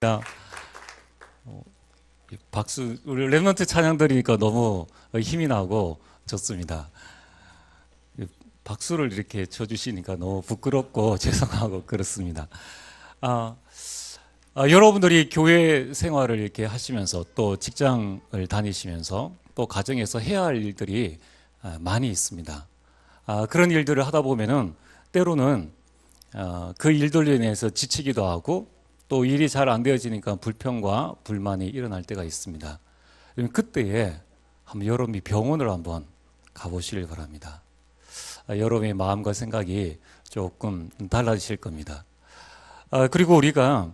어, 박수, 우리 랩런트 찬양 들으니까 너무 힘이 나고 좋습니다. 박수를 이렇게 쳐주시니까 너무 부끄럽고 죄송하고 그렇습니다. 아, 여러분들이 교회 생활을 이렇게 하시면서 또 직장을 다니시면서 또 가정에서 해야 할 일들이 많이 있습니다. 그런 일들을 하다 보면은 때로는 그 일들로 인해서 지치기도 하고 또 일이 잘 안 되어지니까 불평과 불만이 일어날 때가 있습니다. 그때에 여러분이 병원을 한번 가보시길 바랍니다. 여러분의 마음과 생각이 조금 달라지실 겁니다. 그리고 우리가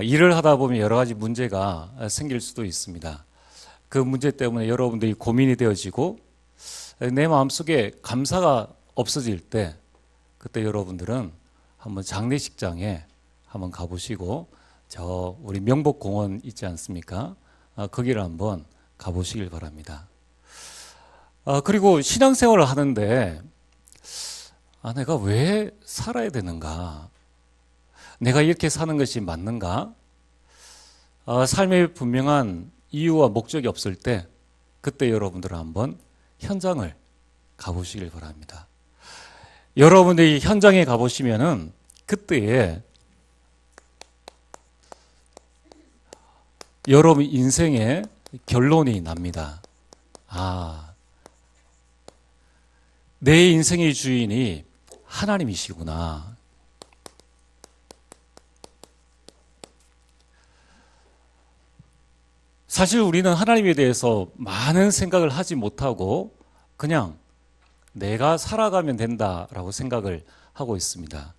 일을 하다 보면 여러 가지 문제가 생길 수도 있습니다. 그 문제 때문에 여러분들이 고민이 되어지고 내 마음속에 감사가 없어질 때 그때 여러분들은 한번 장례식장에 한번 가보시고 저 우리 명복공원 있지 않습니까? 거기를 한번 가보시길 바랍니다. 그리고 신앙생활을 하는데 내가 왜 살아야 되는가? 내가 이렇게 사는 것이 맞는가? 삶의 분명한 이유와 목적이 없을 때 그때 여러분들은 한번 현장을 가보시길 바랍니다. 여러분들이 현장에 가보시면은 그때에 여러분 인생의 결론이 납니다. 내 인생의 주인이 하나님이시구나. 사실 우리는 하나님에 대해서 많은 생각을 하지 못하고 그냥 내가 살아가면 된다라고 생각을 하고 있습니다.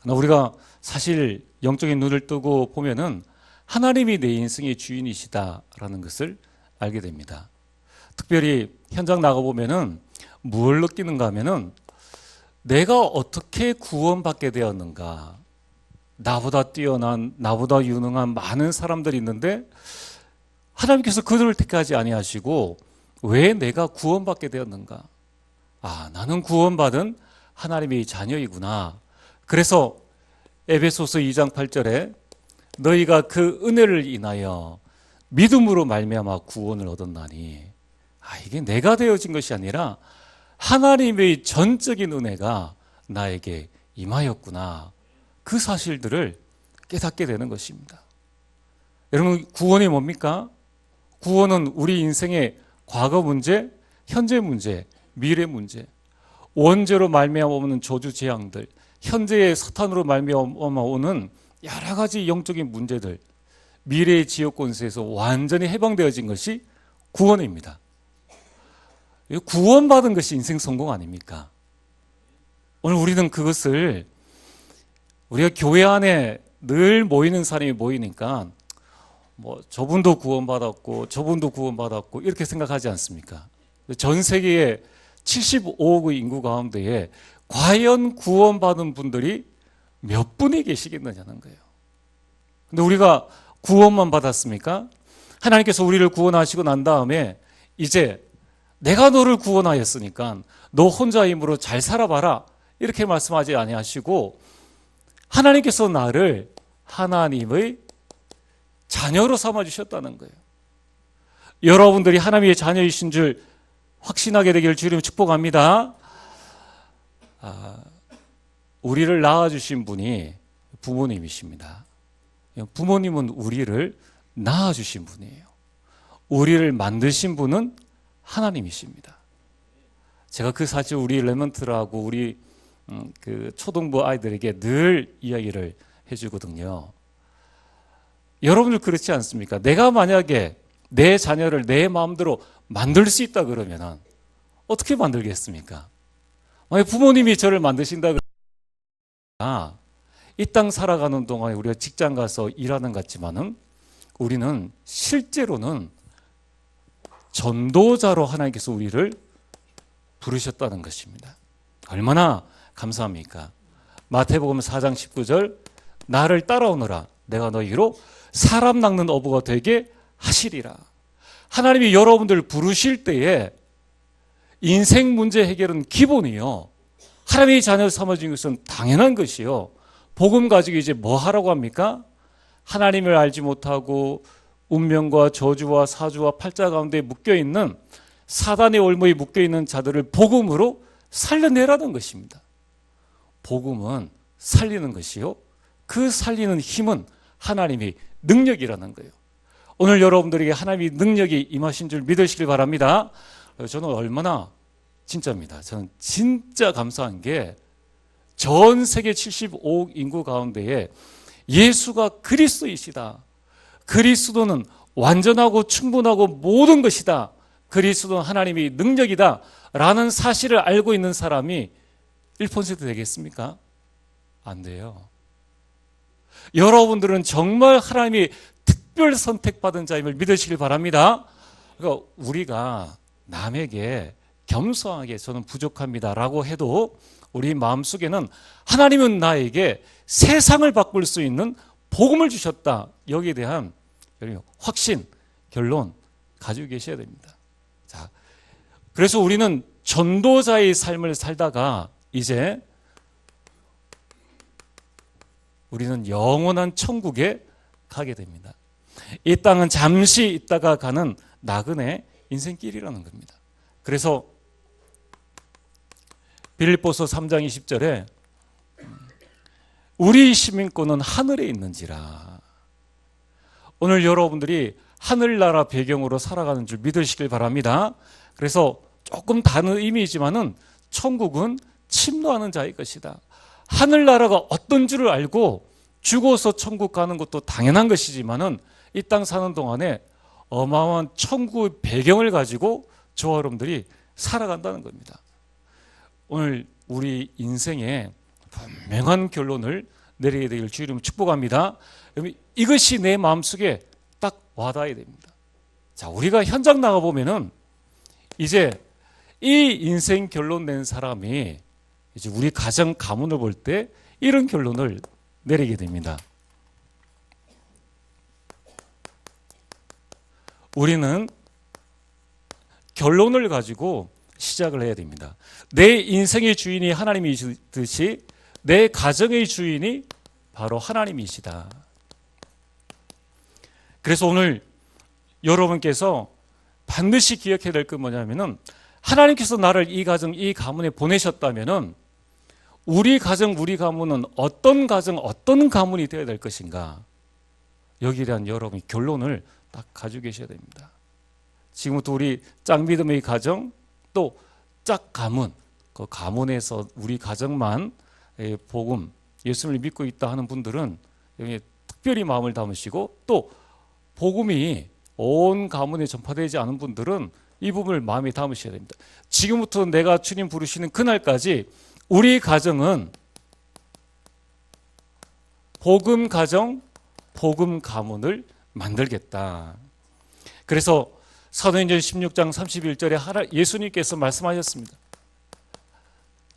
그러나 우리가 사실 영적인 눈을 뜨고 보면은 하나님이 내 인생의 주인이시다라는 것을 알게 됩니다. 특별히 현장 나가보면은 뭘 느끼는가 하면은 내가 어떻게 구원받게 되었는가. 나보다 뛰어난, 나보다 유능한 많은 사람들이 있는데 하나님께서 그들을 택하지 아니하시고 왜 내가 구원받게 되었는가. 나는 구원받은 하나님의 자녀이구나. 그래서 에베소서 2장 8절에 너희가 그 은혜를 인하여 믿음으로 말미암아 구원을 얻었나니 이게 내가 되어진 것이 아니라 하나님의 전적인 은혜가 나에게 임하였구나. 그 사실들을 깨닫게 되는 것입니다. 여러분, 구원이 뭡니까? 구원은 우리 인생의 과거 문제, 현재 문제, 미래 문제, 원죄로 말미암아 오는 저주 재앙들, 현재의 사탄으로 말미암아 오는 여러 가지 영적인 문제들, 미래의 지옥 권세에서 완전히 해방되어진 것이 구원입니다. 구원받은 것이 인생 성공 아닙니까? 오늘 우리는 그것을 우리가 교회 안에 늘 모이는 사람이 모이니까 저분도 구원받았고 저분도 구원받았고 이렇게 생각하지 않습니까? 전 세계의 75억의 인구 가운데에 과연 구원받은 분들이 몇 분이 계시겠느냐는 거예요. 근데 우리가 구원만 받았습니까? 하나님께서 우리를 구원하시고 난 다음에 이제 내가 너를 구원하였으니까 너 혼자 힘으로 잘 살아봐라 이렇게 말씀하지 아니하시고 하나님께서 나를 하나님의 자녀로 삼아주셨다는 거예요. 여러분들이 하나님의 자녀이신 줄 확신하게 되기를 주님 축복합니다. 우리를 낳아주신 분이 부모님이십니다. 부모님은 우리를 낳아주신 분이에요. 우리를 만드신 분은 하나님이십니다. 제가 그 사실 우리 랩런트라고 우리 그 초등부 아이들에게 늘 이야기를 해주거든요. 여러분들 그렇지 않습니까? 내가 만약에 내 자녀를 내 마음대로 만들 수 있다 그러면 어떻게 만들겠습니까? 만약 부모님이 저를 만드신다 그러면 이 땅 살아가는 동안에 우리가 직장 가서 일하는 것 같지만은 우리는 실제로는 전도자로 하나님께서 우리를 부르셨다는 것입니다. 얼마나 감사합니까? 마태복음 4장 19절 나를 따라오너라 내가 너희로 사람 낚는 어부가 되게 하시리라. 하나님이 여러분들을 부르실 때에 인생 문제 해결은 기본이요. 하나님의 자녀 삼아진 것은 당연한 것이요. 복음 가지고 이제 뭐 하라고 합니까? 하나님을 알지 못하고 운명과 저주와 사주와 팔자 가운데 묶여있는 사단의 올무에 묶여있는 자들을 복음으로 살려내라는 것입니다. 복음은 살리는 것이요, 그 살리는 힘은 하나님의 능력이라는 거예요. 오늘 여러분들에게 하나님의 능력이 임하신 줄 믿으시길 바랍니다. 저는 얼마나 진짜입니다. 저는 진짜 감사한 게 전 세계 75억 인구 가운데에 예수가 그리스도이시다, 그리스도는 완전하고 충분하고 모든 것이다, 그리스도는 하나님의 능력이다 라는 사실을 알고 있는 사람이 1% 되겠습니까? 안 돼요. 여러분들은 정말 하나님이 특별 선택받은 자임을 믿으시길 바랍니다. 그러니까 우리가 남에게 겸손하게 저는 부족합니다 라고 해도 우리 마음속에는 하나님은 나에게 세상을 바꿀 수 있는 복음을 주셨다, 여기에 대한 확신, 결론 가지고 계셔야 됩니다. 자, 그래서 우리는 전도자의 삶을 살다가 이제 우리는 영원한 천국에 가게 됩니다. 이 땅은 잠시 있다가 가는 나그네 인생길이라는 겁니다. 그래서 빌립보서 3장 20절에 우리 시민권은 하늘에 있는지라. 오늘 여러분들이 하늘나라 배경으로 살아가는 줄 믿으시길 바랍니다. 그래서 조금 다른 의미이지만은 천국은 침노하는 자의 것이다. 하늘나라가 어떤 줄을 알고 죽어서 천국 가는 것도 당연한 것이지만은 이 땅 사는 동안에 어마어마한 천국의 배경을 가지고 저와 여러분들이 살아간다는 겁니다. 오늘 우리 인생에 분명한 결론을 내리게 되길 주 이름으로 축복합니다. 이것이 내 마음속에 딱 와닿아야 됩니다. 자, 우리가 현장 나가보면은 이제 이 인생 결론 낸 사람이 이제 우리 가정 가문을 볼 때 이런 결론을 내리게 됩니다. 우리는 결론을 가지고 시작을 해야 됩니다. 내 인생의 주인이 하나님이시듯이 내 가정의 주인이 바로 하나님이시다. 그래서 오늘 여러분께서 반드시 기억해야 될 건 뭐냐면은 하나님께서 나를 이 가정, 이 가문에 보내셨다면은 우리 가정, 우리 가문은 어떤 가정, 어떤 가문이 되어야 될 것인가? 여기에 대한 여러분이 결론을 딱 가지고 계셔야 됩니다. 지금부터 우리 짝믿음의 가정, 또 짝가문, 그 가문에서 우리 가정만 복음, 예수를 믿고 있다 하는 분들은 여기 특별히 마음을 담으시고, 또 복음이 온 가문에 전파되지 않은 분들은 이 부분을 마음에 담으셔야 됩니다. 지금부터 내가 주님 부르시는 그날까지 우리 가정은 복음 가정, 복음 가문을 만들겠다. 그래서 사도행전 16장 31절에 예수님께서 말씀하셨습니다.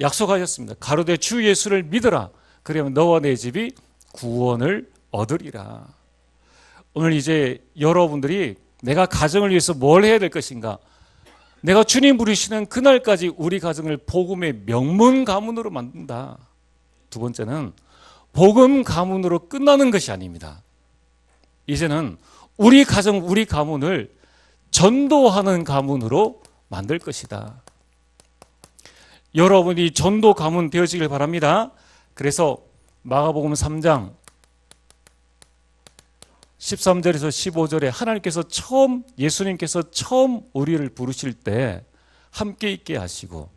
약속하셨습니다. 가로되 주 예수를 믿으라. 그러면 너와 내 집이 구원을 얻으리라. 오늘 이제 여러분들이 내가 가정을 위해서 뭘 해야 될 것인가? 내가 주님 부르시는 그날까지 우리 가정을 복음의 명문 가문으로 만든다. 두 번째는 복음 가문으로 끝나는 것이 아닙니다. 이제는 우리 가정, 우리 가문을 전도하는 가문으로 만들 것이다. 여러분이 전도 가문 되어지길 바랍니다. 그래서 마가복음 3장 13절에서 15절에 하나님께서 예수님께서 처음 우리를 부르실 때 함께 있게 하시고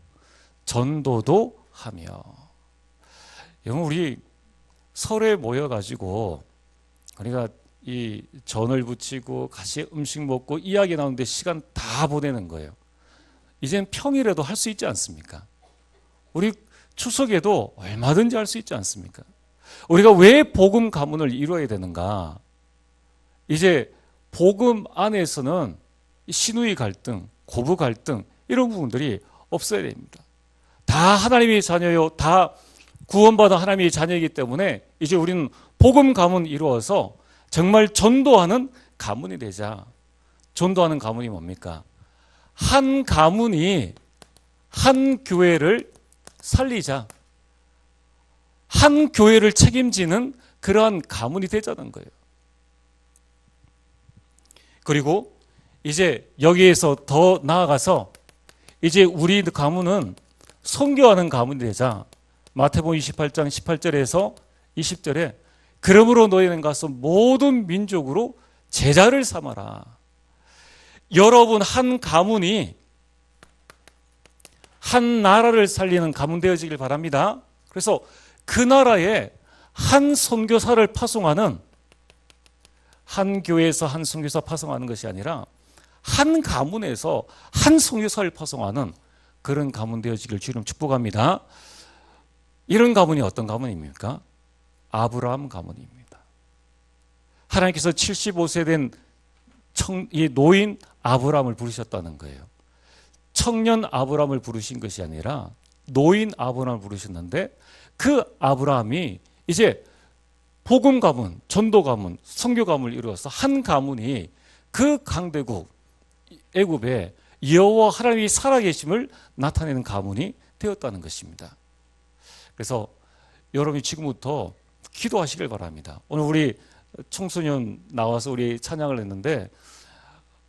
전도도 하며, 우리 설에 모여가지고 우리가 이 전을 부치고 같이 음식 먹고 이야기 나오는데 시간 다 보내는 거예요. 이젠 평일에도 할 수 있지 않습니까? 우리 추석에도 얼마든지 할 수 있지 않습니까? 우리가 왜 복음 가문을 이루어야 되는가? 이제 복음 안에서는 신우의 갈등, 고부 갈등 이런 부분들이 없어야 됩니다. 다 하나님의 자녀요, 다 구원받은 하나님의 자녀이기 때문에 이제 우리는 복음 가문 이루어서 정말 전도하는 가문이 되자. 전도하는 가문이 뭡니까? 한 가문이 한 교회를 살리자. 한 교회를 책임지는 그러한 가문이 되자는 거예요. 그리고 이제 여기에서 더 나아가서 이제 우리 가문은 선교하는 가문이 되자. 마태복음 28장 18절에서 20절에 그러므로 너희는 가서 모든 민족으로 제자를 삼아라. 여러분 한 가문이 한 나라를 살리는 가문 되어지길 바랍니다. 그래서 그 나라에 한 선교사를 파송하는, 한 교회에서 한 선교사 파송하는 것이 아니라 한 가문에서 한 선교사를 파송하는 그런 가문 되어지길 주님 축복합니다. 이런 가문이 어떤 가문입니까? 아브라함 가문입니다. 하나님께서 75세 된 이 노인 아브라함을 부르셨다는 거예요. 청년 아브라함을 부르신 것이 아니라 노인 아브라함을 부르셨는데, 그 아브라함이 이제 복음 가문, 전도 가문, 선교 가문을 이루어서 한 가문이 그 강대국 애굽에 여호와 하나님이 살아계심을 나타내는 가문이 되었다는 것입니다. 그래서 여러분이 지금부터 기도하시길 바랍니다. 오늘 우리 청소년 나와서 우리 찬양을 했는데,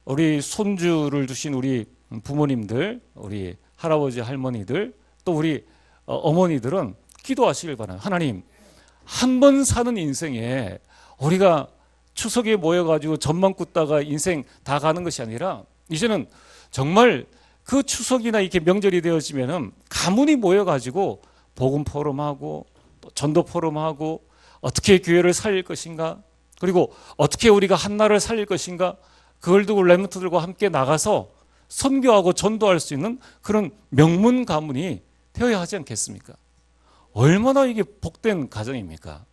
우리 손주를 두신 우리 부모님들, 우리 할아버지 할머니들, 또 우리 어머니들은 기도하시길 바랍니다. 하나님, 한 번 사는 인생에 우리가 추석에 모여가지고 젖만 굽다가 인생 다 가는 것이 아니라, 이제는 정말 그 추석이나 이렇게 명절이 되어지면은 가문이 모여가지고 복음 포럼하고 또 전도 포럼하고 어떻게 교회를 살릴 것인가, 그리고 어떻게 우리가 한 나라를 살릴 것인가, 그걸 두고 렘넌트들과 함께 나가서 선교하고 전도할 수 있는 그런 명문 가문이 되어야 하지 않겠습니까? 얼마나 이게 복된 가정입니까?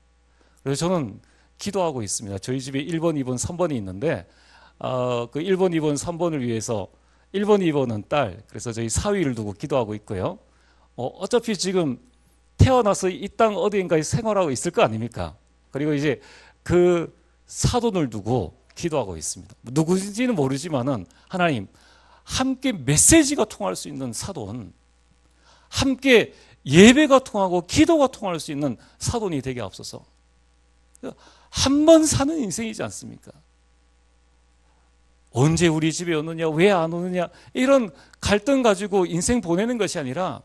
그래서 저는 기도하고 있습니다. 저희 집에 1번, 2번, 3번이 있는데 그 1번, 2번, 3번을 위해서 1번, 2번은 딸, 그래서 저희 사위를 두고 기도하고 있고요. 어차피 지금 태어나서 이 땅 어디인가에 생활하고 있을 거 아닙니까? 그리고 이제 그 사돈을 두고 기도하고 있습니다. 누구인지는 모르지만은 하나님, 함께 메시지가 통할 수 있는 사돈, 함께 예배가 통하고 기도가 통할 수 있는 사돈이 되게 앞서서, 한 번 사는 인생이지 않습니까? 언제 우리 집에 오느냐, 왜 안 오느냐, 이런 갈등 가지고 인생 보내는 것이 아니라,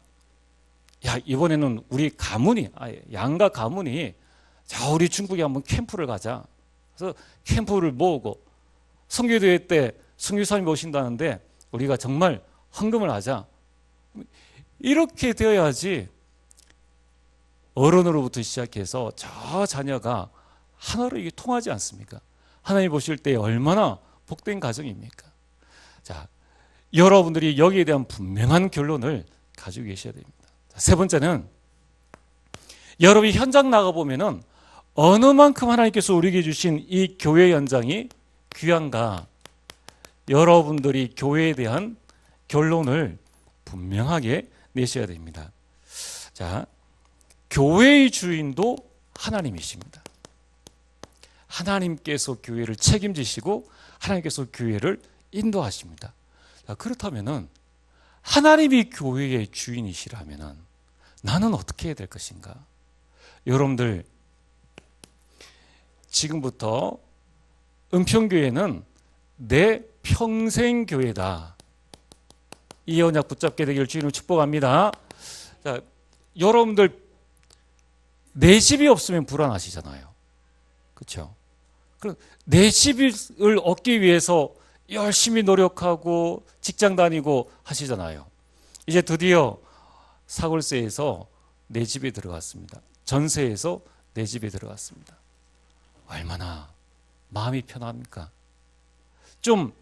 야, 이번에는 우리 가문이, 양가 가문이, 자, 우리 중국에 한번 캠프를 가자. 그래서 캠프를 모으고 선교대회 때 선교사님이 오신다는데 우리가 정말 헌금을 하자. 이렇게 되어야지 어른으로부터 시작해서 저 자녀가 하나로 이게 통하지 않습니까? 하나님 보실 때 얼마나 복된 가정입니까? 자, 여러분들이 여기에 대한 분명한 결론을 가지고 계셔야 됩니다. 세 번째는, 여러분이 현장 나가보면은 어느 만큼 하나님께서 우리에게 주신 이 교회 연장이 귀한가, 여러분들이 교회에 대한 결론을 분명하게 내셔야 됩니다. 자, 교회의 주인도 하나님이십니다. 하나님께서 교회를 책임지시고 하나님께서 교회를 인도하십니다. 자, 그렇다면은 하나님이 교회의 주인이시라면은 나는 어떻게 해야 될 것인가? 여러분들, 지금부터 은평교회는 내 평생 교회다. 이 언약 붙잡게 되기를 주님을 축복합니다. 자, 여러분들 내 집이 없으면 불안하시잖아요. 그렇죠? 그럼 내 집을 얻기 위해서 열심히 노력하고 직장 다니고 하시잖아요. 이제 드디어 사골세에서 내 집에 들어갔습니다. 전세에서 내 집에 들어갔습니다. 얼마나 마음이 편합니까? 좀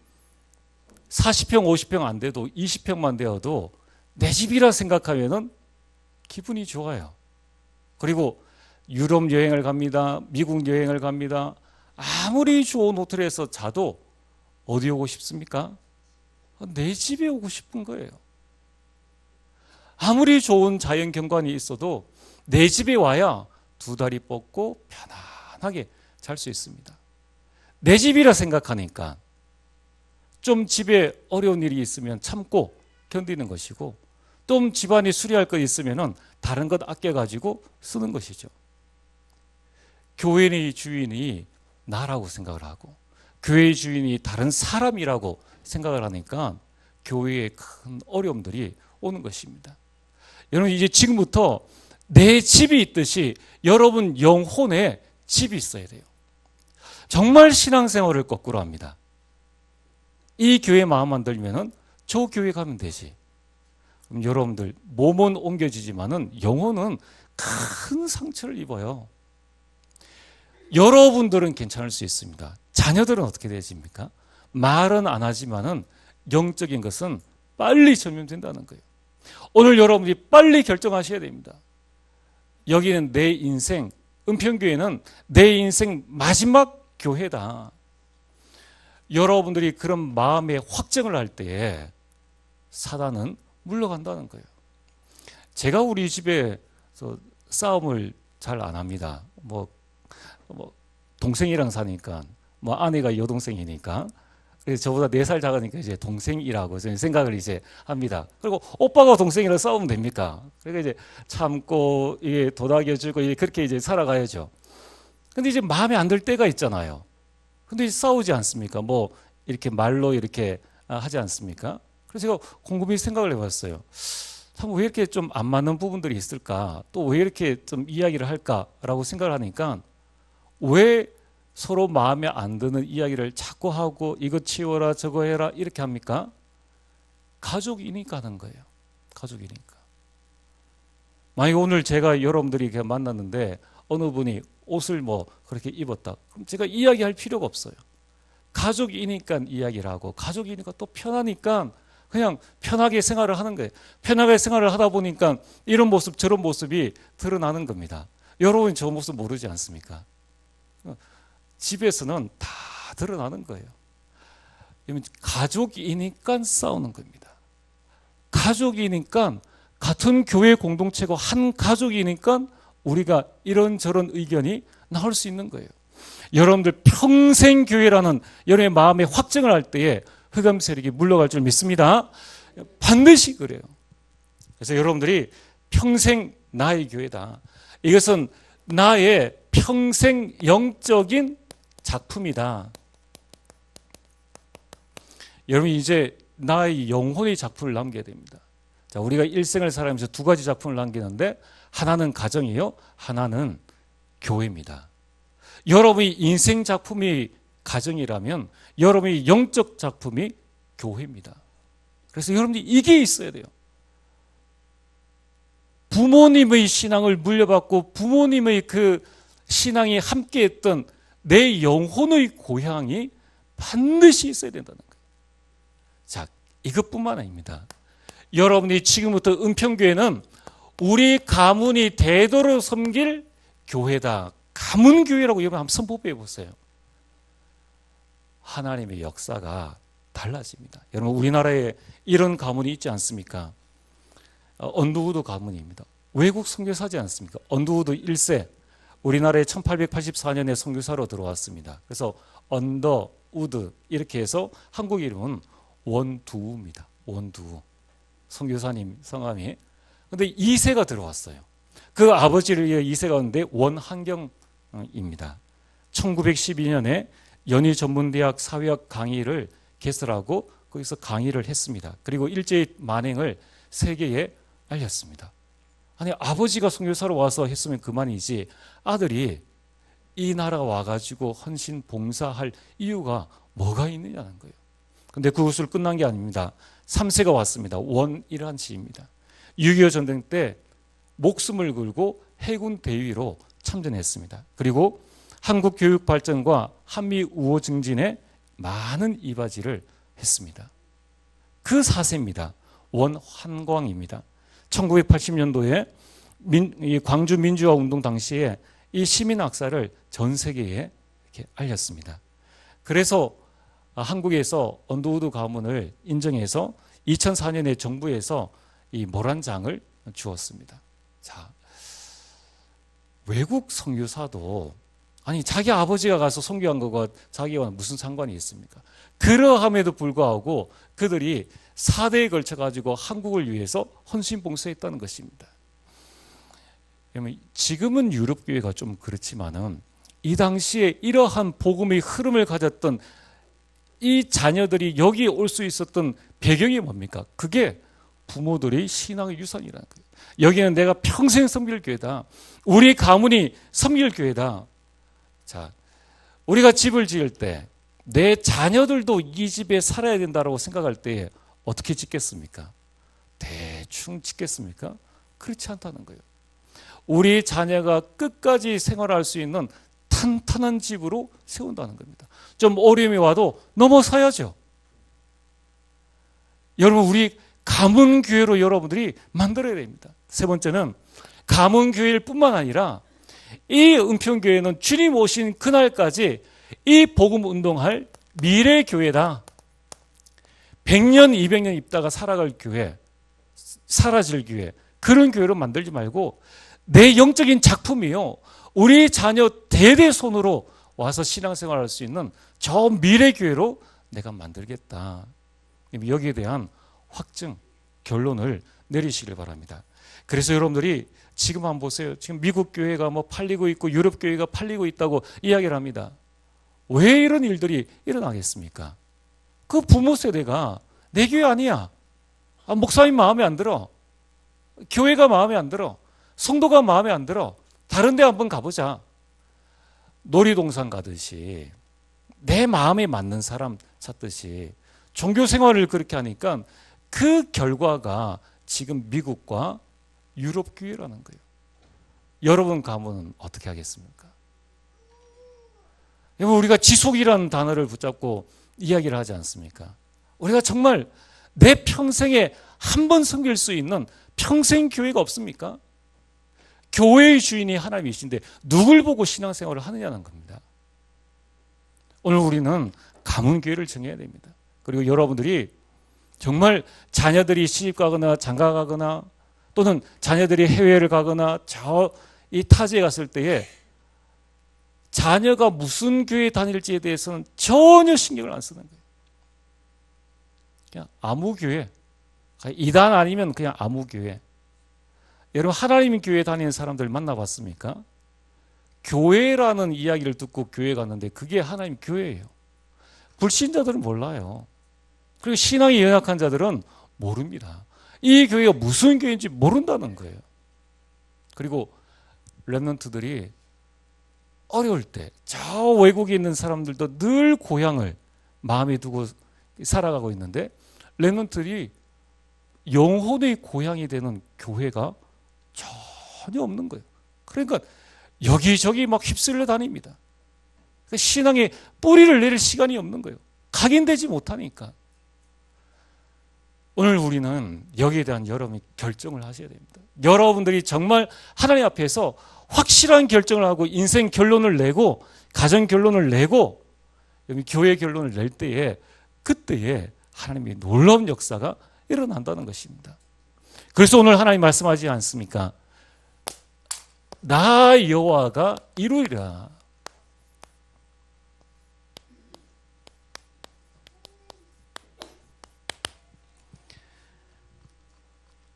40평, 50평 안 돼도 20평만 되어도 내 집이라 생각하면은 기분이 좋아요. 그리고 유럽 여행을 갑니다. 미국 여행을 갑니다. 아무리 좋은 호텔에서 자도 어디 오고 싶습니까? 내 집에 오고 싶은 거예요. 아무리 좋은 자연 경관이 있어도 내 집에 와야 두 다리 뻗고 편안하게 잘 수 있습니다. 내 집이라 생각하니까 좀 집에 어려운 일이 있으면 참고 견디는 것이고, 좀 집안에 수리할 것 있으면 다른 것 아껴가지고 쓰는 것이죠. 교회의 주인이 나라고 생각을 하고 교회 주인이 다른 사람이라고 생각을 하니까 교회에 큰 어려움들이 오는 것입니다. 여러분, 이제 지금부터 내 집이 있듯이 여러분 영혼에 집이 있어야 돼요. 정말 신앙생활을 거꾸로 합니다. 이 교회 마음만 들면은 저 교회 가면 되지. 그럼 여러분들 몸은 옮겨지지만은 영혼은 큰 상처를 입어요. 여러분들은 괜찮을 수 있습니다. 자녀들은 어떻게 되십니까? 말은 안 하지만은 영적인 것은 빨리 전염된다는 거예요. 오늘 여러분들이 빨리 결정하셔야 됩니다. 여기는 내 인생, 은평교회는 내 인생 마지막 교회다. 여러분들이 그런 마음의 확정을 할 때에 사단은 물러간다는 거예요. 제가 우리 집에 싸움을 잘 안 합니다. 동생이랑 사니까, 아내가 여동생이니까. 그래서 저보다 4살 작으니까 이제 동생이라고 저는 생각을 이제 합니다. 그리고 오빠가 동생이랑 싸우면 됩니까? 그러니까 이제 참고, 이게 도닥여주고, 그렇게 이제 살아가야죠. 근데 이제 마음에 안 들 때가 있잖아요. 근데 싸우지 않습니까? 이렇게 말로 이렇게 하지 않습니까? 그래서 제가 곰곰이 생각을 해봤어요. 참 왜 이렇게 좀 안 맞는 부분들이 있을까? 또 왜 이렇게 좀 이야기를 할까라고 생각을 하니까 왜 서로 마음에 안 드는 이야기를 자꾸 하고 이거 치워라 저거 해라 이렇게 합니까? 가족이니까 하는 거예요. 가족이니까. 만약 오늘 제가 여러분들이 이렇게 만났는데 어느 분이 옷을 그렇게 입었다. 그럼 제가 이야기할 필요가 없어요. 가족이니까 이야기를 하고 가족이니까 또 편하니까 그냥 편하게 생활을 하는 거예요. 편하게 생활을 하다 보니까 이런 모습 저런 모습이 드러나는 겁니다. 여러분이 저 모습 모르지 않습니까? 집에서는 다 드러나는 거예요. 가족이니까 싸우는 겁니다. 가족이니까 같은 교회 공동체고 한 가족이니까 우리가 이런저런 의견이 나올 수 있는 거예요. 여러분들 평생 교회라는 여러분의 마음에 확정을 할 때에 흑암 세력이 물러갈 줄 믿습니다. 반드시 그래요. 그래서 여러분들이 평생 나의 교회다. 이것은 나의 평생 영적인 작품이다. 여러분 이제 나의 영혼의 작품을 남겨야 됩니다. 자, 우리가 일생을 살아가면서 2가지 작품을 남기는데 하나는 가정이요, 하나는 교회입니다. 여러분의 인생 작품이 가정이라면 여러분의 영적 작품이 교회입니다. 그래서 여러분들이 이게 있어야 돼요. 부모님의 신앙을 물려받고 부모님의 그 신앙이 함께했던 내 영혼의 고향이 반드시 있어야 된다는 거예요. 자, 이것뿐만 아닙니다. 여러분이 지금부터 은평교회는 우리 가문이 대대로 섬길 교회다. 가문교회라고 여러분 한번 선포해 보세요. 하나님의 역사가 달라집니다. 여러분 우리나라에 이런 가문이 있지 않습니까? 언더우드 가문입니다. 외국 선교사지 않습니까? 언더우드 1세 우리나라에 1884년에 선교사로 들어왔습니다. 그래서 언더우드 이렇게 해서 한국 이름은 원두우입니다. 원두우 선교사님 성함이. 근데 2세가 들어왔어요. 그 아버지를 이어 2세가 왔는데 원한경입니다. 1912년에 연희전문대학 사회학 강의를 개설하고 거기서 강의를 했습니다. 그리고 일제히 만행을 세계에 알렸습니다. 아니 아버지가 선교사로 와서 했으면 그만이지 아들이 이 나라 와가지고 헌신 봉사할 이유가 뭐가 있느냐는 거예요. 근데 그것으로 끝난 게 아닙니다. 3세가 왔습니다. 원이란 시입니다. 6.25 전쟁 때 목숨을 걸고 해군 대위로 참전했습니다. 그리고 한국 교육 발전과 한미 우호 증진에 많은 이바지를 했습니다. 그 4세입니다. 원환광입니다. 1980년도에 광주 민주화 운동 당시에 이 시민 학살을 전 세계에 이렇게 알렸습니다. 그래서 한국에서 언더우드 가문을 인정해서 2004년에 정부에서 이 모란장을 주었습니다. 자, 외국 선교사도 아니 자기 아버지가 가서 선교한 거가 자기와 무슨 상관이 있습니까? 그러함에도 불구하고 그들이 4대에 걸쳐 가지고 한국을 위해서 헌신봉사했다는 것입니다. 지금은 유럽 교회가 좀 그렇지만은 이 당시에 이러한 복음의 흐름을 가졌던 이 자녀들이 여기에 올 수 있었던 배경이 뭡니까? 그게 부모들의 신앙의 유산이라는 거예요. 여기는 내가 평생 섬길 교회다. 우리 가문이 섬길 교회다. 자, 우리가 집을 지을 때 내 자녀들도 이 집에 살아야 된다고 생각할 때 어떻게 짓겠습니까? 대충 짓겠습니까? 그렇지 않다는 거예요. 우리 자녀가 끝까지 생활할 수 있는 탄탄한 집으로 세운다는 겁니다. 좀 어려움이 와도 넘어서야죠. 여러분, 우리 가문교회로 여러분들이 만들어야 됩니다. 세 번째는 가문교회일 뿐만 아니라 이 은평교회는 주님 오신 그날까지 이 복음 운동할 미래교회다. 100년, 200년 있다가 살아갈 교회, 사라질 교회, 그런 교회로 만들지 말고 내 영적인 작품이요, 우리 자녀 대대손으로 와서 신앙생활할 수 있는 저 미래교회로 내가 만들겠다. 여기에 대한 확증, 결론을 내리시길 바랍니다. 그래서 여러분들이 지금 한번 보세요. 지금 미국 교회가 뭐 팔리고 있고 유럽 교회가 팔리고 있다고 이야기를 합니다. 왜 이런 일들이 일어나겠습니까? 그 부모 세대가 내 교회 아니야. 목사님 마음에 안 들어. 교회가 마음에 안 들어. 성도가 마음에 안 들어. 다른 데 한번 가보자. 놀이동산 가듯이 내 마음에 맞는 사람 찾듯이 종교 생활을 그렇게 하니까 그 결과가 지금 미국과 유럽 교회라는 거예요. 여러분 가문은 어떻게 하겠습니까? 우리가 지속이라는 단어를 붙잡고 이야기를 하지 않습니까? 우리가 정말 내 평생에 한 번 섬길 수 있는 평생 교회가 없습니까? 교회의 주인이 하나님이신데 누굴 보고 신앙생활을 하느냐는 겁니다. 오늘 우리는 가문교회를 정해야 됩니다. 그리고 여러분들이 정말 자녀들이 시집 가거나 장가 가거나 또는 자녀들이 해외를 가거나 저 이 타지에 갔을 때에 자녀가 무슨 교회에 다닐지에 대해서는 전혀 신경을 안 쓰는 거예요. 그냥 아무 교회, 이단 아니면 그냥 아무 교회. 여러분, 하나님 교회 다니는 사람들 만나봤습니까? 교회라는 이야기를 듣고 교회 갔는데 그게 하나님 교회예요. 불신자들은 몰라요. 그리고 신앙이 연약한 자들은 모릅니다. 이 교회가 무슨 교회인지 모른다는 거예요. 그리고 렘넌트들이 어려울 때 저 외국에 있는 사람들도 늘 고향을 마음에 두고 살아가고 있는데 렘넌트들이 영혼의 고향이 되는 교회가 전혀 없는 거예요. 그러니까 여기저기 막 휩쓸려 다닙니다. 신앙에 뿌리를 내릴 시간이 없는 거예요. 각인되지 못하니까. 오늘 우리는 여기에 대한 여러분이 결정을 하셔야 됩니다. 여러분들이 정말 하나님 앞에서 확실한 결정을 하고 인생 결론을 내고 가정 결론을 내고 여기 교회 결론을 낼 때에 그때에 하나님의 놀라운 역사가 일어난다는 것입니다. 그래서 오늘 하나님 말씀하지 않습니까? 나 여호와가 이루리라.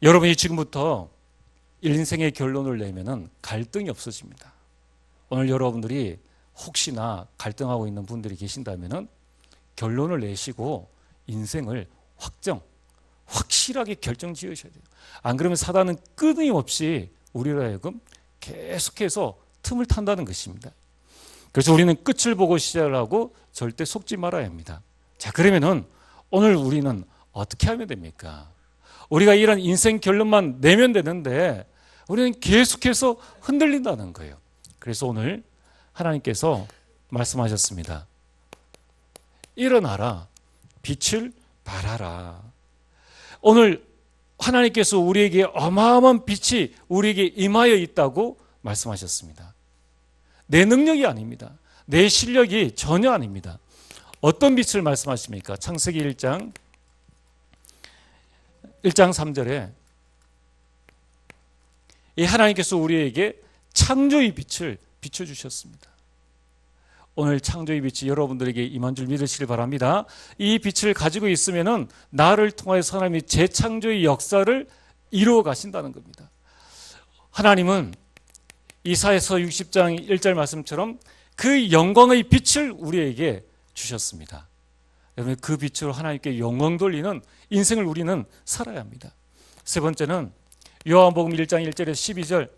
여러분이 지금부터 인생의 결론을 내면은 갈등이 없어집니다. 오늘 여러분들이 혹시나 갈등하고 있는 분들이 계신다면은 결론을 내시고 인생을 확실하게 결정 지으셔야 돼요. 안 그러면 사단은 끊임없이 우리로 하여금 계속해서 틈을 탄다는 것입니다. 그래서 우리는 끝을 보고 시작을 하고 절대 속지 말아야 합니다. 자, 그러면은 오늘 우리는 어떻게 하면 됩니까? 우리가 이런 인생 결론만 내면 되는데 우리는 계속해서 흔들린다는 거예요. 그래서 오늘 하나님께서 말씀하셨습니다. 일어나라, 빛을 발하라. 오늘 하나님께서 우리에게 어마어마한 빛이 우리에게 임하여 있다고 말씀하셨습니다. 내 능력이 아닙니다. 내 실력이 전혀 아닙니다. 어떤 빛을 말씀하십니까? 창세기 1장 3절에 이 하나님께서 우리에게 창조의 빛을 비춰주셨습니다. 오늘 창조의 빛이 여러분들에게 임한 줄 믿으시길 바랍니다. 이 빛을 가지고 있으면은 나를 통하여서 하나님이 재창조의 역사를 이루어 가신다는 겁니다. 하나님은 이사야서 60장 1절 말씀처럼 그 영광의 빛을 우리에게 주셨습니다. 여러분 그 빛으로 하나님께 영광 돌리는 인생을 우리는 살아야 합니다. 세 번째는 요한복음 1장 1절에서 12절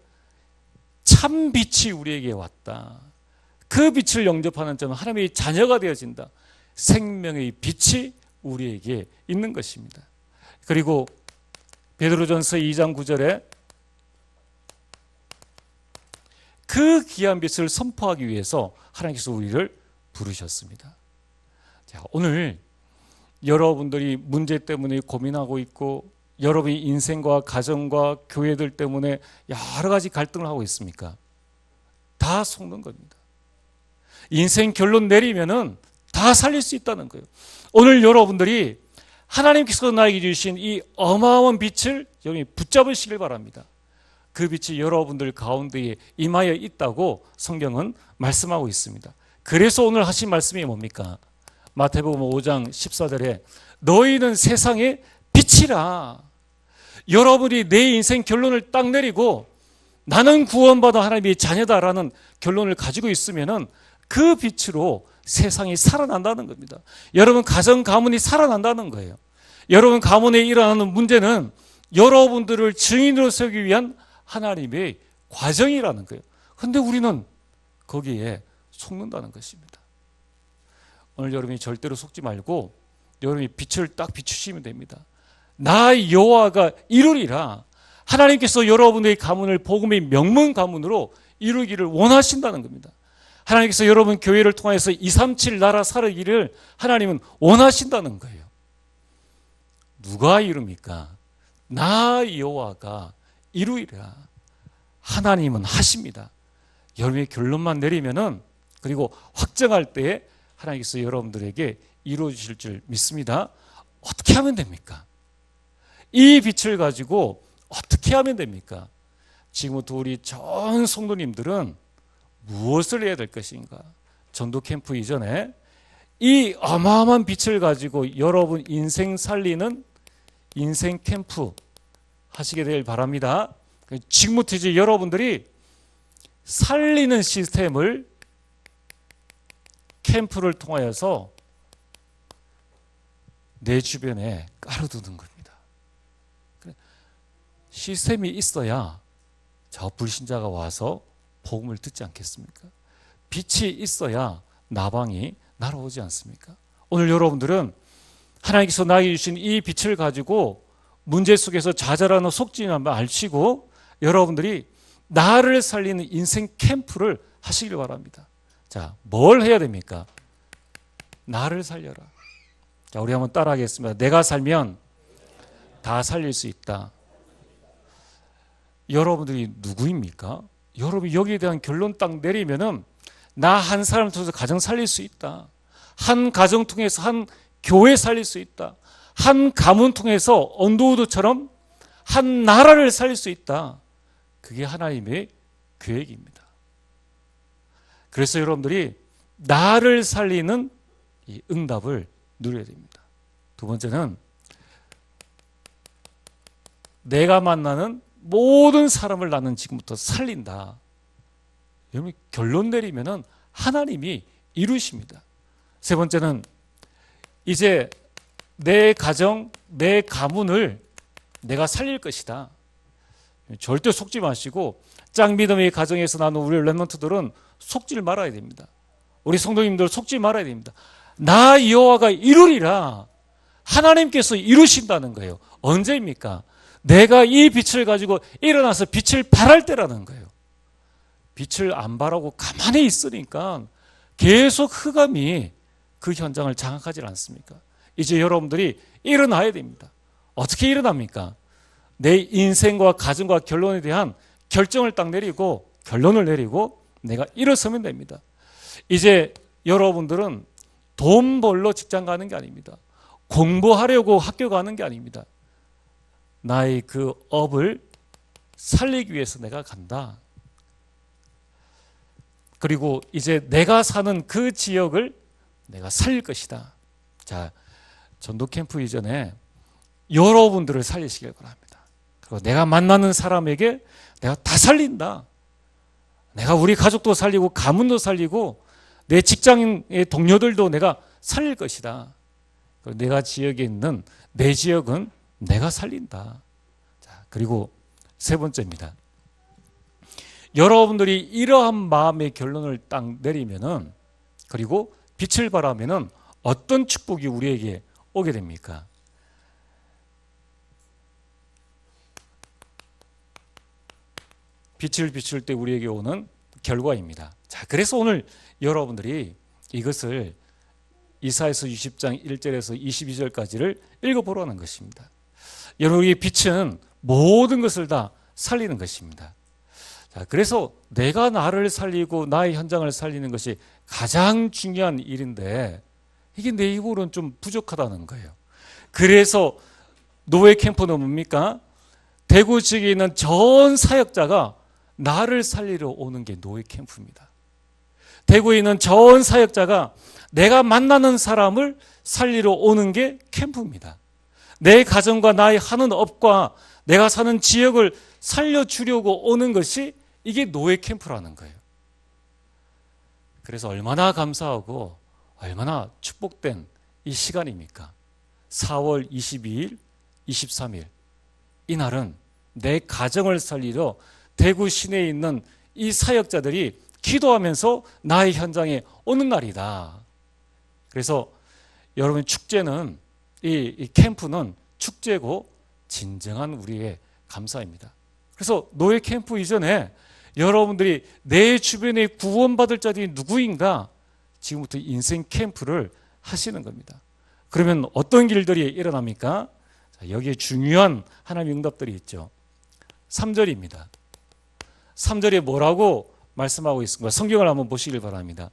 참 빛이 우리에게 왔다. 그 빛을 영접하는 자는 하나님의 자녀가 되어진다. 생명의 빛이 우리에게 있는 것입니다. 그리고 베드로전서 2장 9절에 그 귀한 빛을 선포하기 위해서 하나님께서 우리를 부르셨습니다. 자, 오늘 여러분들이 문제 때문에 고민하고 있고 여러분이 인생과 가정과 교회들 때문에 여러 가지 갈등을 하고 있습니까? 다 속는 겁니다. 인생 결론 내리면은 다 살릴 수 있다는 거예요. 오늘 여러분들이 하나님께서 나에게 주신 이 어마어마한 빛을 여러분이 붙잡으시길 바랍니다. 그 빛이 여러분들 가운데에 임하여 있다고 성경은 말씀하고 있습니다. 그래서 오늘 하신 말씀이 뭡니까? 마태복음 5장 14절에 너희는 세상의 빛이라. 여러분이 내 인생 결론을 딱 내리고 나는 구원받아 하나님의 자녀다라는 결론을 가지고 있으면은 그 빛으로 세상이 살아난다는 겁니다. 여러분 가정 가문이 살아난다는 거예요. 여러분 가문에 일어나는 문제는 여러분들을 증인으로 세우기 위한 하나님의 과정이라는 거예요. 그런데 우리는 거기에 속는다는 것입니다. 오늘 여러분이 절대로 속지 말고 여러분이 빛을 딱 비추시면 됩니다. 나 여호와가 이루리라. 하나님께서 여러분의 가문을 복음의 명문 가문으로 이루기를 원하신다는 겁니다. 하나님께서 여러분 교회를 통해서 237 나라 살기를 하나님은 원하신다는 거예요. 누가 이룹니까? 나 여호와가 이루리라. 하나님은 하십니다. 여러분의 결론만 내리면은 그리고 확정할 때에 하나님께서 여러분들에게 이루어 주실 줄 믿습니다. 어떻게 하면 됩니까? 이 빛을 가지고 어떻게 하면 됩니까? 지금부터 우리 전 성도님들은 무엇을 해야 될 것인가? 전도 캠프 이전에 이 어마어마한 빛을 가지고 여러분 인생 살리는 인생 캠프 하시게 되길 바랍니다. 지금부터 이제 여러분들이 살리는 시스템을 캠프를 통하여서 내 주변에 깔아두는 겁니다. 시스템이 있어야 저 불신자가 와서 복음을 듣지 않겠습니까? 빛이 있어야 나방이 날아오지 않습니까? 오늘 여러분들은 하나님께서 나에게 주신 이 빛을 가지고 문제 속에서 좌절하는 속지는 알시고 여러분들이 나를 살리는 인생 캠프를 하시길 바랍니다. 자, 뭘 해야 됩니까? 나를 살려라. 자, 우리 한번 따라하겠습니다. 내가 살면 다 살릴 수 있다. 여러분들이 누구입니까? 여러분이 여기에 대한 결론 딱 내리면은 나 한 사람을 통해서 가정 살릴 수 있다. 한 가정 통해서 한 교회 살릴 수 있다. 한 가문 통해서 언더우드처럼 한 나라를 살릴 수 있다. 그게 하나님의 계획입니다. 그래서 여러분들이 나를 살리는 이 응답을 누려야 됩니다. 두 번째는 내가 만나는 모든 사람을 나는 지금부터 살린다. 여러분 결론 내리면은 하나님이 이루십니다. 세 번째는 이제 내 가정, 내 가문을 내가 살릴 것이다. 절대 속지 마시고 짱미덤의 가정에서 나는 우리 렘넌트들은 속지 말아야 됩니다. 우리 성도님들 속지 말아야 됩니다. 나 여호와가 이루리라. 하나님께서 이루신다는 거예요. 언제입니까? 내가 이 빛을 가지고 일어나서 빛을 발할 때라는 거예요. 빛을 안 발하고 가만히 있으니까 계속 흑암이 그 현장을 장악하지 않습니까? 이제 여러분들이 일어나야 됩니다. 어떻게 일어납니까? 내 인생과 가정과 결론에 대한 결정을 딱 내리고 결론을 내리고 내가 일어서면 됩니다. 이제 여러분들은 돈 벌러 직장 가는 게 아닙니다. 공부하려고 학교 가는 게 아닙니다. 나의 그 업을 살리기 위해서 내가 간다. 그리고 이제 내가 사는 그 지역을 내가 살릴 것이다. 자, 전도 캠프 이전에 여러분들을 살리시길 바랍니다. 그리고 내가 만나는 사람에게 내가 다 살린다. 내가 우리 가족도 살리고 가문도 살리고 내 직장의 동료들도 내가 살릴 것이다. 내가 지역에 있는 내 지역은 내가 살린다. 자, 그리고 세 번째입니다. 여러분들이 이러한 마음의 결론을 딱 내리면은, 그리고 빛을 발하면은 어떤 축복이 우리에게 오게 됩니까? 빛을 비출 때 우리에게 오는 결과입니다. 자, 그래서 오늘 여러분들이 이것을 이사야서 60장 1절에서 22절까지를 읽어보라는 것입니다. 여러분의 빛은 모든 것을 다 살리는 것입니다. 자, 그래서 내가 나를 살리고 나의 현장을 살리는 것이 가장 중요한 일인데, 이게 내 힘으로는 좀 부족하다는 거예요. 그래서 노예 캠프는 뭡니까? 대구 지역에 있는 전 사역자가 나를 살리러 오는 게 노예 캠프입니다. 대구에 있는 전 사역자가 내가 만나는 사람을 살리러 오는 게 캠프입니다. 내 가정과 나의 하는 업과 내가 사는 지역을 살려주려고 오는 것이 이게 노예 캠프라는 거예요. 그래서 얼마나 감사하고 얼마나 축복된 이 시간입니까? 4월 22일, 23일 이날은 내 가정을 살리러 대구 시내에 있는 이 사역자들이 기도하면서 나의 현장에 오는 날이다. 그래서 여러분, 축제는 이 캠프는 축제고 진정한 우리의 감사입니다. 그래서 노예 캠프 이전에 여러분들이 내 주변에 구원받을 자들이 누구인가, 지금부터 인생 캠프를 하시는 겁니다. 그러면 어떤 길들이 일어납니까? 자, 여기에 중요한 하나님의 응답들이 있죠. 3절입니다. 3절에 뭐라고 말씀하고 있습니까? 성경을 한번 보시길 바랍니다.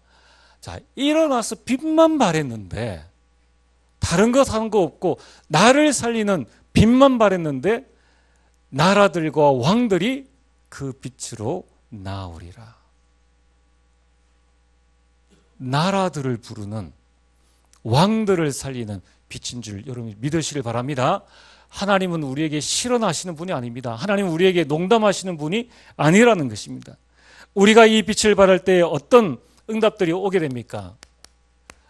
자, 일어나서 빛만 발했는데, 다른 것 하는 거 없고 나를 살리는 빛만 발했는데 나라들과 왕들이 그 빛으로 나오리라. 나라들을 부르는, 왕들을 살리는 빛인 줄 여러분이 믿으시길 바랍니다. 하나님은 우리에게 실현하시는 분이 아닙니다. 하나님은 우리에게 농담하시는 분이 아니라는 것입니다. 우리가 이 빛을 발할 때 어떤 응답들이 오게 됩니까?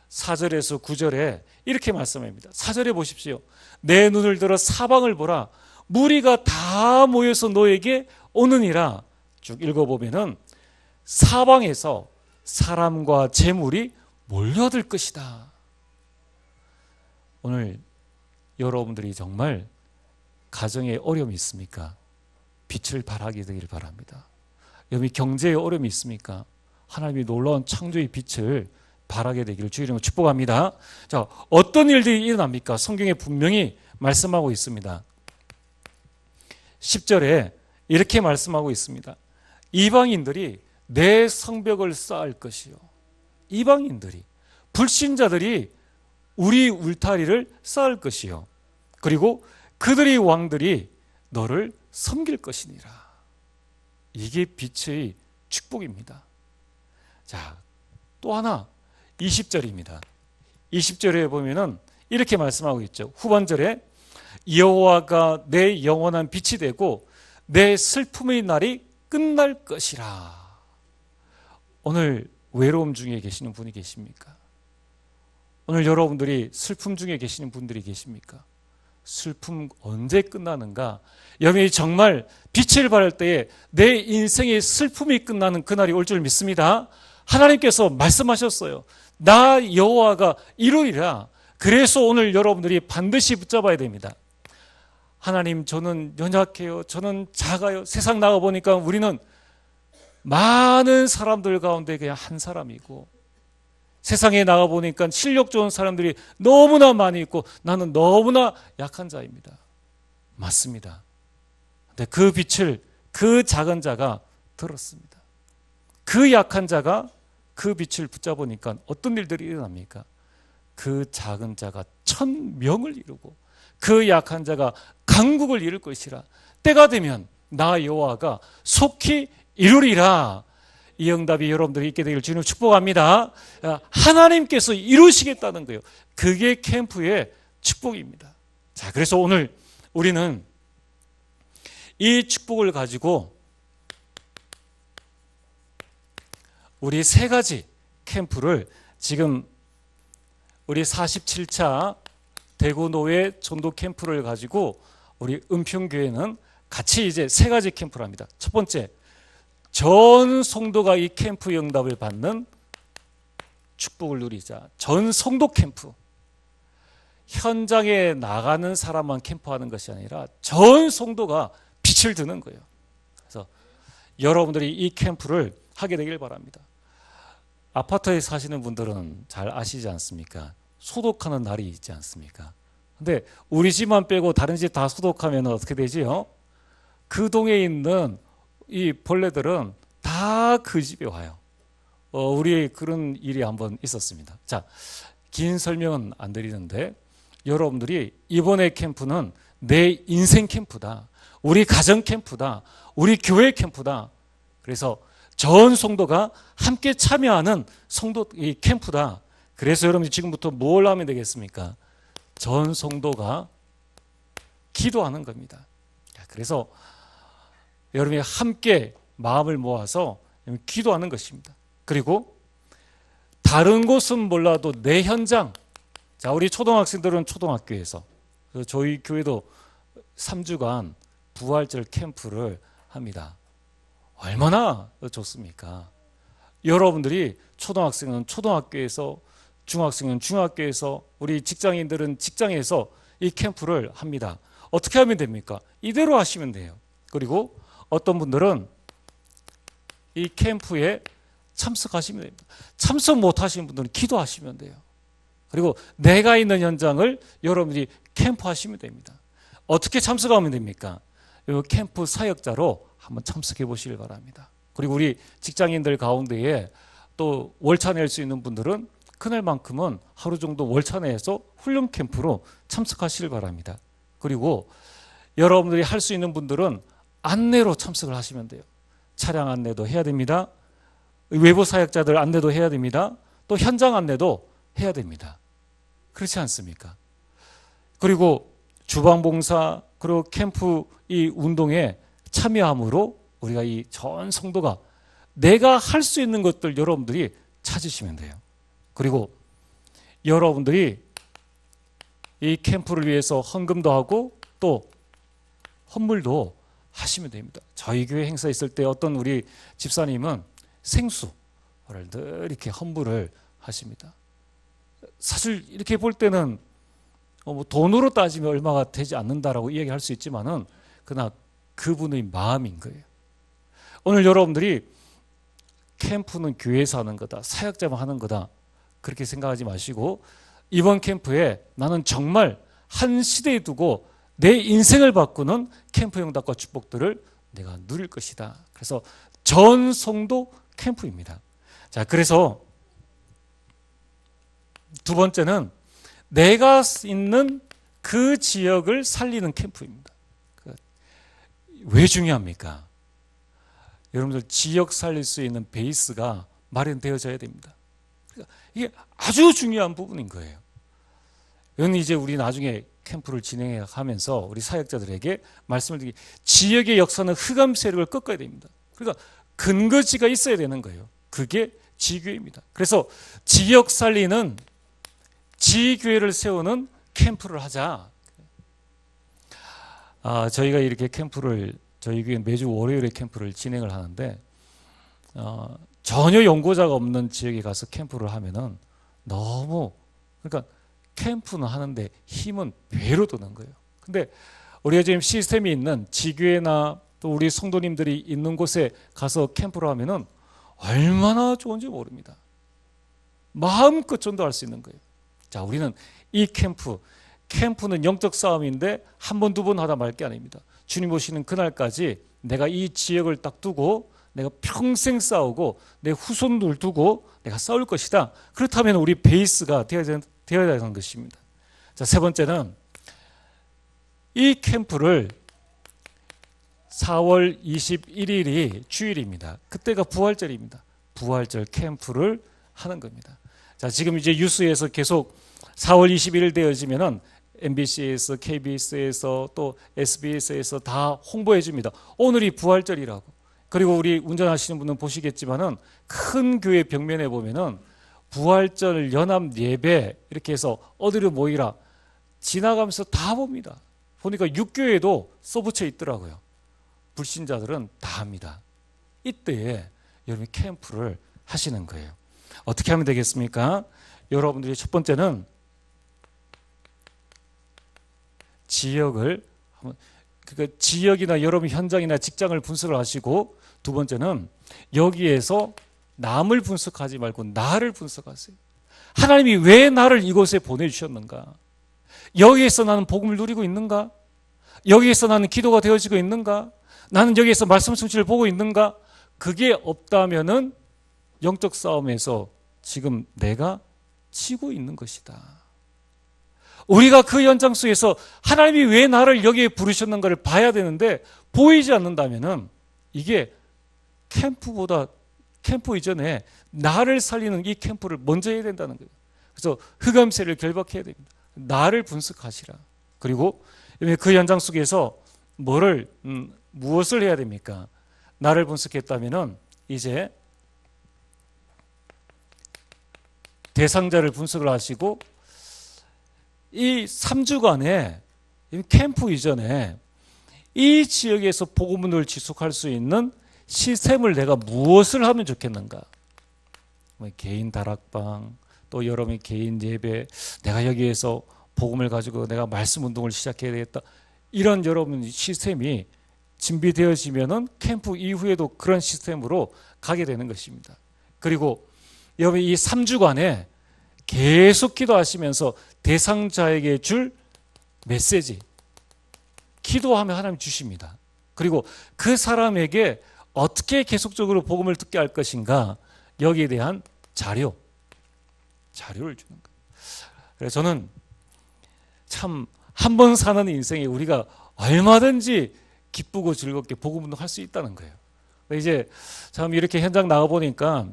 4절에서 9절에 이렇게 말씀합니다. 4절에 보십시오. 내 눈을 들어 사방을 보라. 무리가 다 모여서 너에게 오느니라. 쭉 읽어보면은 사방에서 사람과 재물이 몰려들 것이다. 오늘 여러분들이 정말 가정에 어려움이 있습니까? 빛을 발하게 되기를 바랍니다. 여러분이 경제에 어려움이 있습니까? 하나님이 놀라운 창조의 빛을 발하게 되기를 주의 이름으로 축복합니다. 자, 어떤 일들이 일어납니까? 성경에 분명히 말씀하고 있습니다. 10절에 이렇게 말씀하고 있습니다. 이방인들이 내 성벽을 쌓을 것이요. 이방인들이, 불신자들이 우리 울타리를 쌓을 것이요. 그리고 그들의 왕들이 너를 섬길 것이니라. 이게 빛의 축복입니다. 자, 또 하나 20절입니다. 20절에 보면은 이렇게 말씀하고 있죠. 후반절에 여호와가 내 영원한 빛이 되고 내 슬픔의 날이 끝날 것이라. 오늘 외로움 중에 계시는 분이 계십니까? 오늘 여러분들이 슬픔 중에 계시는 분들이 계십니까? 슬픔 언제 끝나는가? 여러분이 정말 빛을 발할 때에 내 인생의 슬픔이 끝나는 그날이 올 줄 믿습니다. 하나님께서 말씀하셨어요. 나 여호와가 이루리라. 그래서 오늘 여러분들이 반드시 붙잡아야 됩니다. 하나님, 저는 연약해요. 저는 작아요. 세상 나가보니까 우리는 많은 사람들 가운데 그냥 한 사람이고, 세상에 나가보니까 실력 좋은 사람들이 너무나 많이 있고 나는 너무나 약한 자입니다. 맞습니다. 근데 그 빛을 그 작은 자가 들었습니다. 그 약한 자가 그 빛을 붙잡으니까 어떤 일들이 일어납니까? 그 작은 자가 1000명을 이루고 그 약한 자가 강국을 이룰 것이라. 때가 되면 나 여호와가 속히 이루리라. 이 응답이 여러분들이 있게 되기를 주님을 축복합니다. 하나님께서 이루시겠다는 거예요. 그게 캠프의 축복입니다. 자, 그래서 오늘 우리는 이 축복을 가지고 우리 세 가지 캠프를 지금 우리 47차 대구노회 전도 캠프를 가지고 우리 은평교회는 같이 이제 세 가지 캠프를 합니다. 첫 번째, 전 성도가 이 캠프 응답을 받는 축복을 누리자. 전 성도 캠프. 현장에 나가는 사람만 캠프하는 것이 아니라 전 성도가 빛을 드는 거예요. 그래서 여러분들이 이 캠프를 하게 되길 바랍니다. 아파트에 사시는 분들은 잘 아시지 않습니까? 소독하는 날이 있지 않습니까? 근데 우리 집만 빼고 다른 집 다 소독하면 어떻게 되지요? 그 동에 있는 이 벌레들은 다 그 집에 와요. 우리 그런 일이 한번 있었습니다. 자, 긴 설명은 안 드리는데 여러분들이 이번에 캠프는 내 인생 캠프다. 우리 가정 캠프다. 우리 교회 캠프다. 그래서 전 성도가 함께 참여하는 성도 이 캠프다. 그래서 여러분이 지금부터 뭘 하면 되겠습니까? 전 성도가 기도하는 겁니다. 그래서 여러분이 함께 마음을 모아서 기도하는 것입니다. 그리고 다른 곳은 몰라도 내 현장, 자, 우리 초등학생들은 초등학교에서, 저희 교회도 3주간 부활절 캠프를 합니다. 얼마나 좋습니까? 여러분들이 초등학생은 초등학교에서, 중학생은 중학교에서, 우리 직장인들은 직장에서 이 캠프를 합니다. 어떻게 하면 됩니까? 이대로 하시면 돼요. 그리고 어떤 분들은 이 캠프에 참석하시면 됩니다. 참석 못 하시는 분들은 기도하시면 돼요. 그리고 내가 있는 현장을 여러분들이 캠프하시면 됩니다. 어떻게 참석하면 됩니까? 이 캠프 사역자로 한번 참석해 보시길 바랍니다. 그리고 우리 직장인들 가운데에 또 월차 낼 수 있는 분들은 그날만큼은 하루 정도 월차 내서 훈련 캠프로 참석하시길 바랍니다. 그리고 여러분들이 할 수 있는 분들은 안내로 참석을 하시면 돼요. 차량 안내도 해야 됩니다. 외부 사역자들 안내도 해야 됩니다. 또 현장 안내도 해야 됩니다. 그렇지 않습니까? 그리고 주방봉사 그리고 캠프 이 운동에 참여함으로 우리가 이 전 성도가 내가 할 수 있는 것들 여러분들이 찾으시면 돼요. 그리고 여러분들이 이 캠프를 위해서 헌금도 하고 또 헌물도 하시면 됩니다. 저희 교회 행사 있을 때 어떤 우리 집사님은 생수를 늘 이렇게 헌물을 하십니다. 사실 이렇게 볼 때는 뭐 돈으로 따지면 얼마가 되지 않는다라고 이야기할 수 있지만은 그러나 그분의 마음인 거예요. 오늘 여러분들이 캠프는 교회에서 하는 거다, 사역자만 하는 거다 그렇게 생각하지 마시고 이번 캠프에 나는 정말 한 시대에 두고 내 인생을 바꾸는 캠프 응답과 축복들을 내가 누릴 것이다. 그래서 전 성도 캠프입니다. 자, 그래서 두 번째는 내가 있는 그 지역을 살리는 캠프입니다. 왜 중요합니까? 여러분들 지역 살릴 수 있는 베이스가 마련되어져야 됩니다. 이게 아주 중요한 부분인 거예요. 이건 이제 우리 나중에 캠프를 진행하면서 우리 사역자들에게 말씀을 드리기, 지역의 역사는 흑암 세력을 꺾어야 됩니다. 그러니까 근거지가 있어야 되는 거예요. 그게 지교회입니다. 그래서 지역 살리는 지교회를 세우는 캠프를 하자. 저희가 이렇게 캠프를 저희 교회 매주 월요일에 캠프를 진행을 하는데 전혀 연고자가 없는 지역에 가서 캠프를 하면은 너무 그러니까 캠프는 하는데 힘은 배로 드는 거예요. 근데 우리가 지금 시스템이 있는 지교회나 또 우리 성도님들이 있는 곳에 가서 캠프를 하면은 얼마나 좋은지 모릅니다. 마음껏 전도할 수 있는 거예요. 자, 우리는 이 캠프는 영적 싸움인데 한 번, 두 번 하다 말 게 아닙니다. 주님 오시는 그날까지 내가 이 지역을 딱 두고 내가 평생 싸우고 내 후손들 두고 내가 싸울 것이다. 그렇다면 우리 베이스가 되어야 되는 것입니다. 자, 세 번째는 이 캠프를 4월 21일이 주일입니다. 그때가 부활절입니다. 부활절 캠프를 하는 겁니다. 자, 지금 이제 뉴스에서 계속 4월 21일 되어지면은 MBC에서, KBS에서 또 SBS에서 다 홍보해 줍니다. 오늘이 부활절이라고. 그리고 우리 운전하시는 분은 보시겠지만은 큰 교회 벽면에 보면은 부활절 연합 예배 이렇게 해서 어디로 모이라 지나가면서 다 봅니다. 보니까 육교에도 써붙여 있더라고요. 불신자들은 다 합니다. 이때에 여러분이 캠프를 하시는 거예요. 어떻게 하면 되겠습니까? 여러분들이 첫 번째는 지역을, 그러니까 지역이나 여러분 현장이나 직장을 분석을 하시고, 두 번째는 여기에서 남을 분석하지 말고 나를 분석하세요. 하나님이 왜 나를 이곳에 보내주셨는가? 여기에서 나는 복음을 누리고 있는가? 여기에서 나는 기도가 되어지고 있는가? 나는 여기에서 말씀 성취를 보고 있는가? 그게 없다면은 영적 싸움에서 지금 내가 지고 있는 것이다. 우리가 그 연장 속에서 하나님이 왜 나를 여기에 부르셨는가를 봐야 되는데, 보이지 않는다면은 이게 캠프 이전에 나를 살리는 이 캠프를 먼저 해야 된다는 거예요. 그래서 흑암세를 결박해야 됩니다. 나를 분석하시라. 그리고 그 연장 속에서 무엇을 해야 됩니까? 나를 분석했다면은 이제 대상자를 분석을 하시고, 이 3주간에 캠프 이전에 이 지역에서 복음을 지속할 수 있는 시스템을 내가 무엇을 하면 좋겠는가? 개인 다락방, 또 여러분의 개인 예배, 내가 여기에서 복음을 가지고 내가 말씀 운동을 시작해야 되겠다. 이런 여러분 시스템이 준비되어지면은 캠프 이후에도 그런 시스템으로 가게 되는 것입니다. 그리고 여러분 이 3주간에 계속 기도하시면서 대상자에게 줄 메시지, 기도하면 하나님 주십니다. 그리고 그 사람에게 어떻게 계속적으로 복음을 듣게 할 것인가, 여기에 대한 자료를 주는 거예요. 그래서 저는 참 한 번 사는 인생에 우리가 얼마든지 기쁘고 즐겁게 복음 운동할 수 있다는 거예요. 이제 참 이렇게 현장 나가 보니까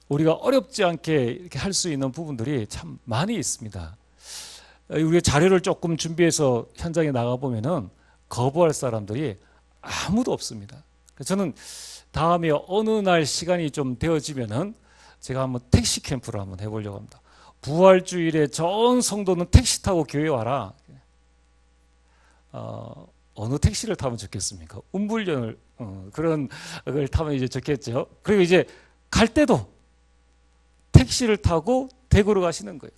우리가 어렵지 않게 이렇게 할 수 있는 부분들이 참 많이 있습니다. 우리가 자료를 조금 준비해서 현장에 나가 보면은 거부할 사람들이 아무도 없습니다. 저는 다음에 어느 날 시간이 좀 되어지면은 제가 한번 택시 캠프를 한번 해보려고 합니다. 부활주일에 전 성도는 택시 타고 교회 와라. 어느 택시를 타면 좋겠습니까? 운불련을 그런 걸 타면 이제 좋겠죠. 그리고 이제 갈 때도 택시를 타고 대구로 가시는 거예요.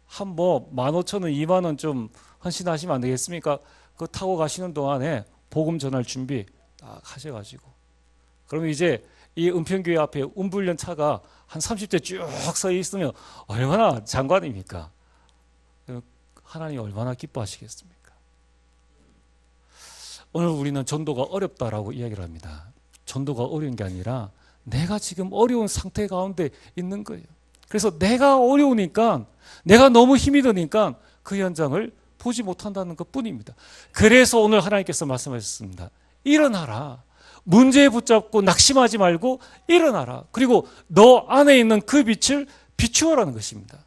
한 15,000원, 20,000원 좀 헌신하시면 안 되겠습니까? 그거 타고 가시는 동안에 복음 전할 준비 딱 하셔가지고, 그러면 이제 이 은평교회 앞에 운불련 차가 한 30대 쭉 서 있으면 얼마나 장관입니까? 하나님 얼마나 기뻐하시겠습니까? 오늘 우리는 전도가 어렵다라고 이야기를 합니다. 전도가 어려운 게 아니라 내가 지금 어려운 상태 가운데 있는 거예요. 그래서 내가 어려우니까, 내가 너무 힘이 드니까 그 현장을 보지 못한다는 것 뿐입니다. 그래서 오늘 하나님께서 말씀하셨습니다. 일어나라. 문제에 붙잡고 낙심하지 말고 일어나라. 그리고 너 안에 있는 그 빛을 비추어라는 것입니다.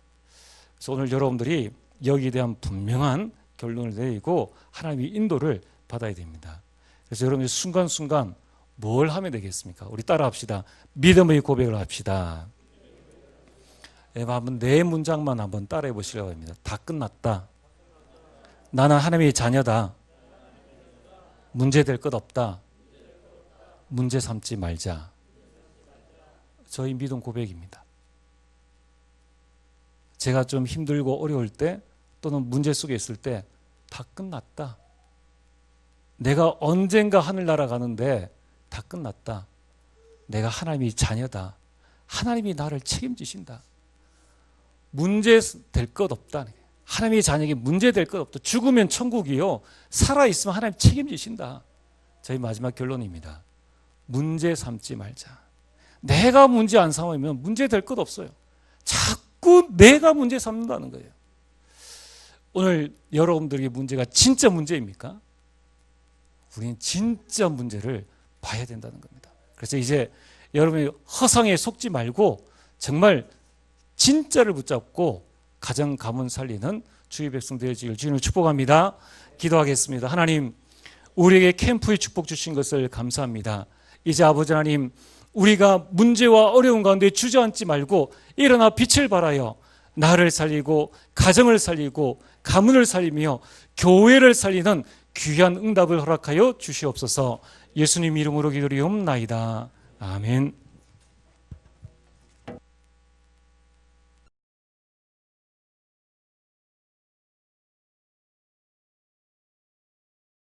그래서 오늘 여러분들이 여기에 대한 분명한 결론을 내리고 하나님의 인도를 받아야 됩니다. 그래서 여러분이 순간순간 뭘 하면 되겠습니까? 우리 따라 합시다. 믿음의 고백을 합시다. 한번 네 문장만 한번 따라해 보시려고 합니다. 다 끝났다. 나는 하나님의 자녀다. 문제될 것 없다. 문제 삼지 말자. 저희 믿음 고백입니다. 제가 좀 힘들고 어려울 때, 또는 문제 속에 있을 때 다 끝났다. 내가 언젠가 하늘나라 가는데 다 끝났다. 내가 하나님의 자녀다. 하나님이 나를 책임지신다. 문제 될 것 없다. 하나님의 자녀에게 문제 될 것 없다. 죽으면 천국이요, 살아있으면 하나님 책임지신다. 저희 마지막 결론입니다. 문제 삼지 말자. 내가 문제 안 삼으면 문제 될 것 없어요. 자꾸 내가 문제 삼는다는 거예요. 오늘 여러분들에게 문제가 진짜 문제입니까? 우리는 진짜 문제를 봐야 된다는 겁니다. 그래서 이제 여러분이 허상에 속지 말고 정말 진짜를 붙잡고 가정 가문 살리는 주의 백성 되어지길 주님을 축복합니다. 기도하겠습니다. 하나님, 우리에게 캠프의 축복 주신 것을 감사합니다. 이제 아버지 하나님, 우리가 문제와 어려운 가운데 주저앉지 말고 일어나 빛을 발하여 나를 살리고 가정을 살리고 가문을 살리며 교회를 살리는 귀한 응답을 허락하여 주시옵소서. 예수님 이름으로 기도리옵나이다. 아멘.